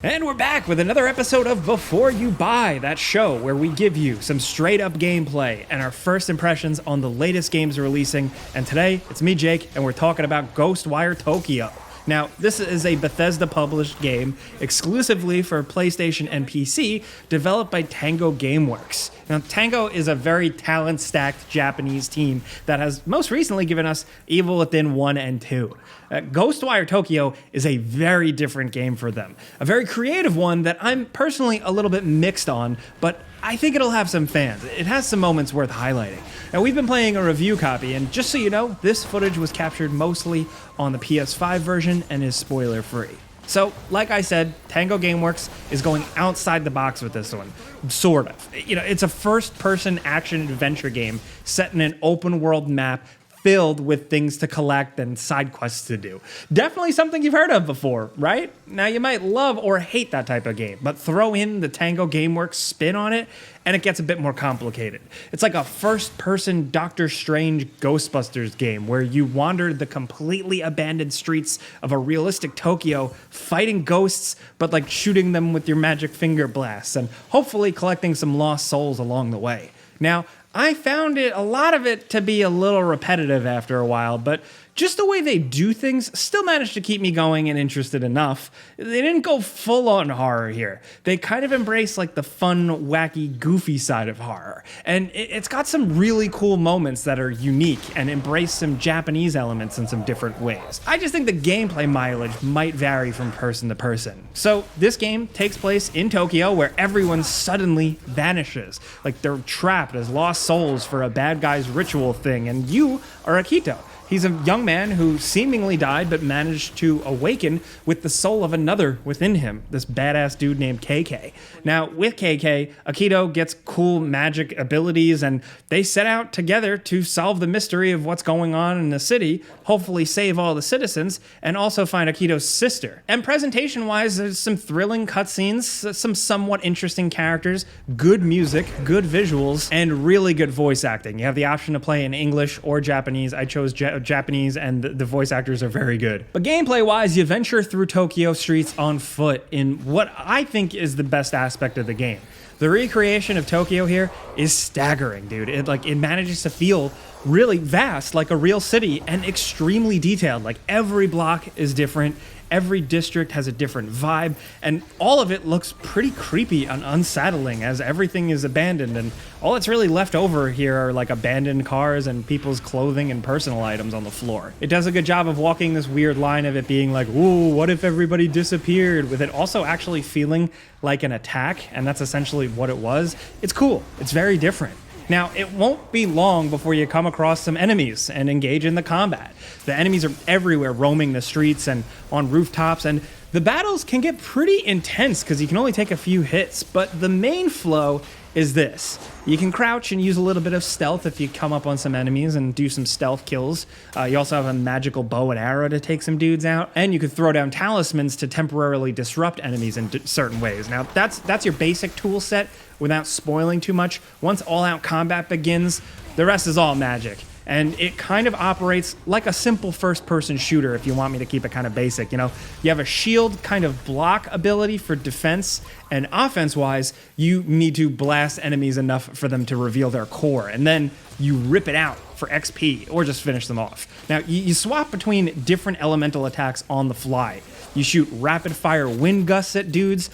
And we're back with another episode of Before You Buy, that show where we give you some straight up gameplay and our first impressions on the latest games releasing. And today, it's me, Jake, and we're talking about Ghostwire Tokyo. Now, this is a Bethesda-published game exclusively for PlayStation and PC, developed by Tango Gameworks. Now, Tango is a very talent-stacked Japanese team that has most recently given us Evil Within 1 and 2. Ghostwire Tokyo is a very different game for them. A very creative one that I'm personally a little bit mixed on, but I think it'll have some fans. It has some moments worth highlighting. Now, we've been playing a review copy, and just so you know, this footage was captured mostly on the PS5 version and is spoiler-free. So, like I said, Tango Gameworks is going outside the box with this one. Sort of. You know, it's a first-person action-adventure game set in an open-world map filled with things to collect and side quests to do. Definitely something you've heard of before, right? Now, you might love or hate that type of game, but throw in the Tango Gameworks spin on it, and it gets a bit more complicated. It's like a first-person Doctor Strange Ghostbusters game where you wander the completely abandoned streets of a realistic Tokyo, fighting ghosts, but like shooting them with your magic finger blasts, and hopefully collecting some lost souls along the way. Now, I found a lot of it to be a little repetitive after a while, but just the way they do things still managed to keep me going and interested enough. They didn't go full on horror here. They kind of embrace like the fun, wacky, goofy side of horror. And it's got some really cool moments that are unique and embrace some Japanese elements in some different ways. I just think the gameplay mileage might vary from person to person. So this game takes place in Tokyo where everyone suddenly vanishes. Like they're trapped as lost souls for a bad guy's ritual thing, and you are Akito. He's a young man who seemingly died but managed to awaken with the soul of another within him, this badass dude named KK. Now, with KK, Akito gets cool magic abilities, and they set out together to solve the mystery of what's going on in the city, hopefully save all the citizens, and also find Akito's sister. And presentation-wise, there's some thrilling cutscenes, some somewhat interesting characters, good music, good visuals, and really good voice acting. You have the option to play in English or Japanese. I chose Japanese, and the voice actors are very good. But gameplay-wise, you venture through Tokyo streets on foot in what I think is the best aspect of the game. The recreation of Tokyo here is staggering, dude. It manages to feel really vast, like a real city, and extremely detailed. Like every block is different. Every district has a different vibe, and all of it looks pretty creepy and unsettling as everything is abandoned, and all that's really left over here are like abandoned cars and people's clothing and personal items on the floor. It does a good job of walking this weird line of it being like, ooh, what if everybody disappeared? With it also actually feeling like an attack, and that's essentially what it was. It's cool. It's very different. Now, it won't be long before you come across some enemies and engage in the combat. The enemies are everywhere, roaming the streets and on rooftops, and the battles can get pretty intense because you can only take a few hits, but the main flow is this. You can crouch and use a little bit of stealth if you come up on some enemies and do some stealth kills. You also have a magical bow and arrow to take some dudes out, and you can throw down talismans to temporarily disrupt enemies in certain ways. Now, that's your basic tool set without spoiling too much. Once all-out combat begins, the rest is all magic. And it kind of operates like a simple first-person shooter, if you want me to keep it kind of basic. You know, you have a shield kind of block ability for defense, and offense-wise, you need to blast enemies enough for them to reveal their core, and then you rip it out for XP, or just finish them off. Now, you swap between different elemental attacks on the fly. You shoot rapid-fire wind gusts at dudes,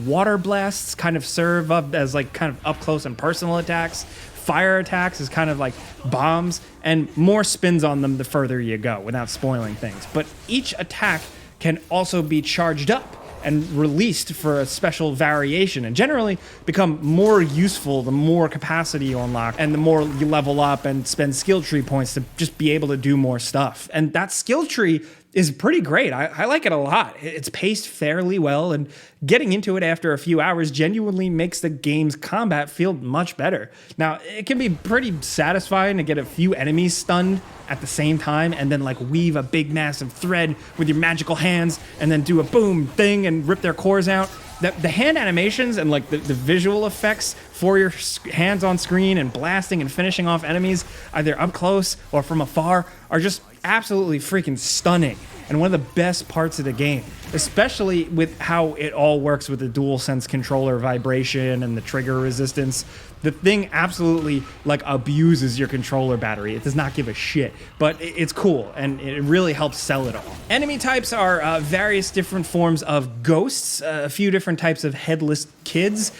water blasts kind of serve up as like kind of up-close and personal attacks, fire attacks is kind of like bombs, and more spins on them the further you go without spoiling things. But each attack can also be charged up and released for a special variation, and generally become more useful the more capacity you unlock and the more you level up and spend skill tree points to just be able to do more stuff. And that skill tree is pretty great. I like it a lot. It's paced fairly well, and getting into it after a few hours genuinely makes the game's combat feel much better. Now, it can be pretty satisfying to get a few enemies stunned at the same time and then like weave a big massive thread with your magical hands and then do a boom thing and rip their cores out. The hand animations and like the visual effects for your hands on screen and blasting and finishing off enemies either up close or from afar are just absolutely freaking stunning. and one of the best parts of the game, especially with how it all works with the DualSense controller vibration and the trigger resistance. The thing absolutely like abuses your controller battery. It does not give a shit, but it's cool and it really helps sell it all. Enemy types are various different forms of ghosts, a few different types of headless kids,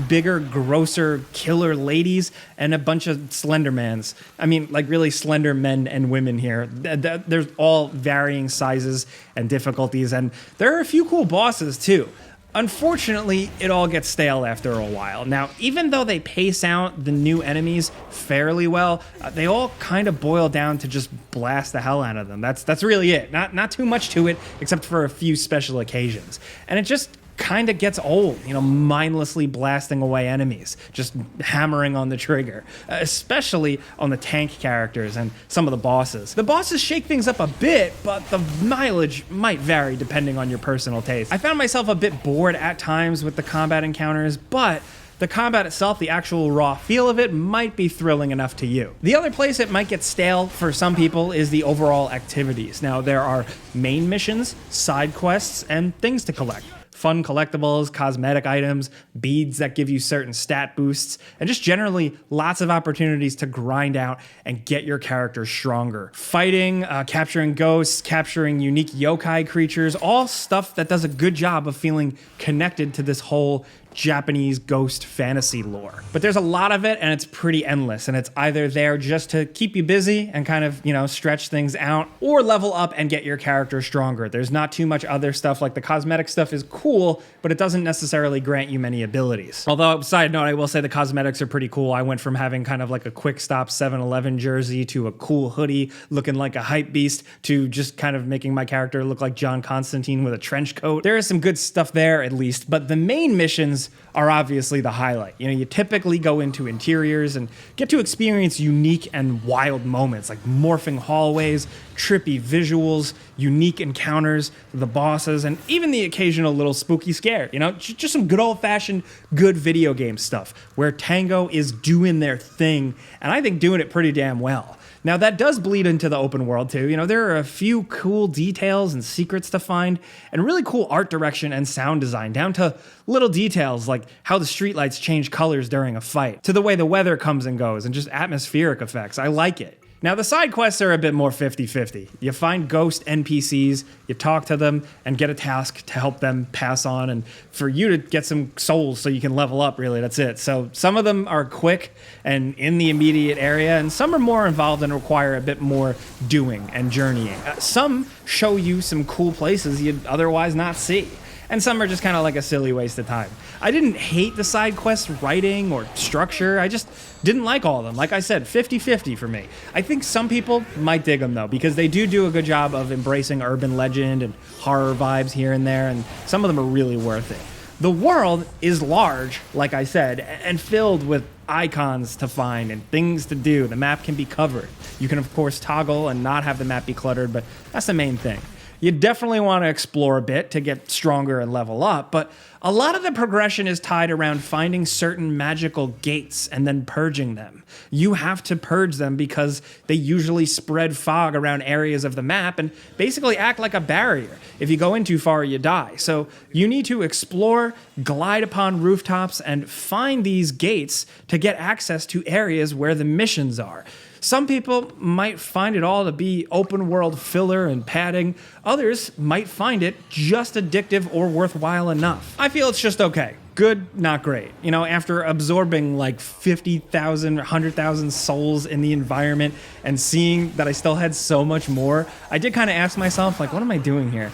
bigger, grosser killer ladies, and a bunch of Slendermans. I mean, like really slender men and women here. There's all varying sizes and difficulties, and there are a few cool bosses too. Unfortunately, it all gets stale after a while. Now, even though they pace out the new enemies fairly well, they all kind of boil down to just blast the hell out of them. That's really it. Not too much to it, except for a few special occasions. And it just kind of gets old, mindlessly blasting away enemies, just hammering on the trigger, especially on the tank characters and some of the bosses. The bosses shake things up a bit, but the mileage might vary depending on your personal taste. I found myself a bit bored at times with the combat encounters, but the combat itself, the actual raw feel of it, might be thrilling enough to you. The other place it might get stale for some people is the overall activities. Now, there are main missions, side quests, and things to collect. Fun collectibles, cosmetic items, beads that give you certain stat boosts, and just generally lots of opportunities to grind out and get your character stronger. Fighting, capturing ghosts, capturing unique yokai creatures, all stuff that does a good job of feeling connected to this whole Japanese ghost fantasy lore. But there's a lot of it and it's pretty endless, and it's either there just to keep you busy and kind of, stretch things out, or level up and get your character stronger. There's not too much other stuff. Like the cosmetic stuff is cool, but it doesn't necessarily grant you many abilities. Although, side note, I will say the cosmetics are pretty cool. I went from having kind of like a quick stop 7-Eleven jersey to a cool hoodie looking like a hype beast to just kind of making my character look like John Constantine with a trench coat. There is some good stuff there at least, but the main missions are obviously the highlight. You typically go into interiors and get to experience unique and wild moments like morphing hallways, trippy visuals, unique encounters with the bosses, and even the occasional little spooky scare. Just some good old-fashioned good video game stuff where Tango is doing their thing, and I think doing it pretty damn well. Now, that does bleed into the open world, too. There are a few cool details and secrets to find, and really cool art direction and sound design, down to little details like how the streetlights change colors during a fight, to the way the weather comes and goes, and just atmospheric effects. I like it. Now, the side quests are a bit more 50-50. You find ghost NPCs, you talk to them, and get a task to help them pass on, and for you to get some souls so you can level up, really, that's it. So some of them are quick and in the immediate area, and some are more involved and require a bit more doing and journeying. Some show you some cool places you'd otherwise not see, and some are just kind of like a silly waste of time. I didn't hate the side quest writing or structure, I just didn't like all of them. Like I said, 50-50 for me. I think some people might dig them though, because they do a good job of embracing urban legend and horror vibes here and there, and some of them are really worth it. The world is large, like I said, and filled with icons to find and things to do. The map can be covered. You can, of course, toggle and not have the map be cluttered, but that's the main thing. You definitely want to explore a bit to get stronger and level up, but a lot of the progression is tied around finding certain magical gates and then purging them. You have to purge them because they usually spread fog around areas of the map and basically act like a barrier. If you go in too far, you die. So you need to explore, glide upon rooftops, and find these gates to get access to areas where the missions are. Some people might find it all to be open world filler and padding. Others might find it just addictive or worthwhile enough. I feel it's just okay. Good, not great. After absorbing like 50,000, 100,000 souls in the environment and seeing that I still had so much more, I did kind of ask myself, like, what am I doing here?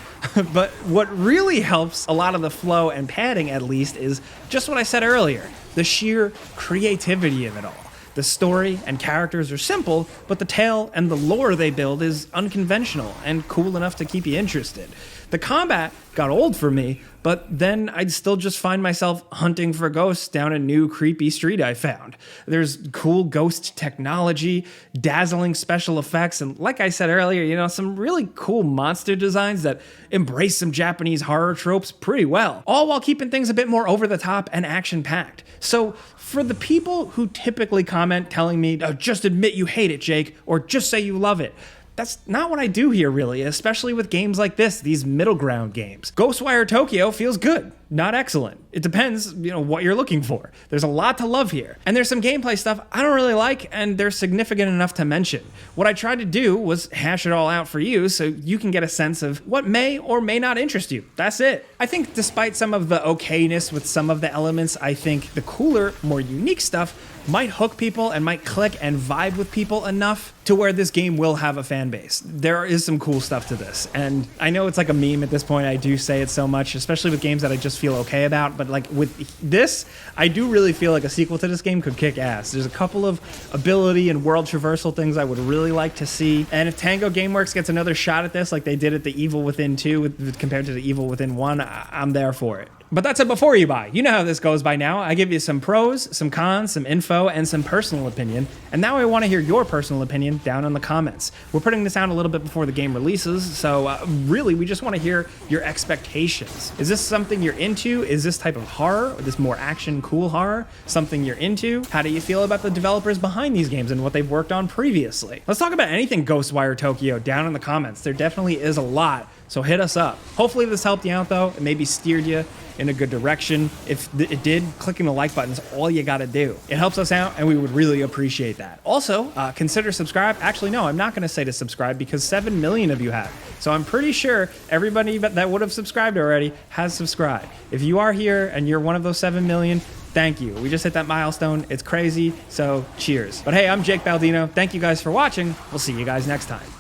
But what really helps a lot of the flow and padding, at least, is just what I said earlier, the sheer creativity of it all. The story and characters are simple, but the tale and the lore they build is unconventional and cool enough to keep you interested. The combat got old for me, but then I'd still just find myself hunting for ghosts down a new creepy street I found. There's cool ghost technology, dazzling special effects, and like I said earlier, some really cool monster designs that embrace some Japanese horror tropes pretty well, all while keeping things a bit more over the top and action-packed. So for the people who typically comment telling me, oh, just admit you hate it, Jake, or just say you love it, that's not what I do here really, especially with games like this, these middle ground games. Ghostwire Tokyo feels good, not excellent. It depends, what you're looking for. There's a lot to love here. And there's some gameplay stuff I don't really like, and they're significant enough to mention. What I tried to do was hash it all out for you so you can get a sense of what may or may not interest you. That's it. I think despite some of the okayness with some of the elements, I think the cooler, more unique stuff might hook people and might click and vibe with people enough to where this game will have a fan base. There is some cool stuff to this, and I know it's like a meme at this point. I do say it so much, especially with games that I just feel okay about, but like with this, I do really feel like a sequel to this game could kick ass. There's a couple of ability and world traversal things I would really like to see, and if Tango Gameworks gets another shot at this like they did at the Evil Within 2 compared to the Evil Within 1, I'm there for it. But that's it before you buy. You know how this goes by now. I give you some pros, some cons, some info, and some personal opinion. And now I want to hear your personal opinion down in the comments. We're putting this out a little bit before the game releases, so really we just want to hear your expectations. Is this something you're into? Is this type of horror, or this more action, cool horror, something you're into? How do you feel about the developers behind these games and what they've worked on previously? Let's talk about anything Ghostwire Tokyo down in the comments. There definitely is a lot, so hit us up. Hopefully this helped you out though. It maybe steered you in a good direction. If it did, clicking the like button is all you gotta do. It helps us out and we would really appreciate that. Also, consider subscribe. Actually, no, I'm not gonna say to subscribe because 7 million of you have. So I'm pretty sure everybody that would have subscribed already has subscribed. If you are here and you're one of those 7 million, thank you. We just hit that milestone. It's crazy, so cheers. But hey, I'm Jake Baldino. Thank you guys for watching. We'll see you guys next time.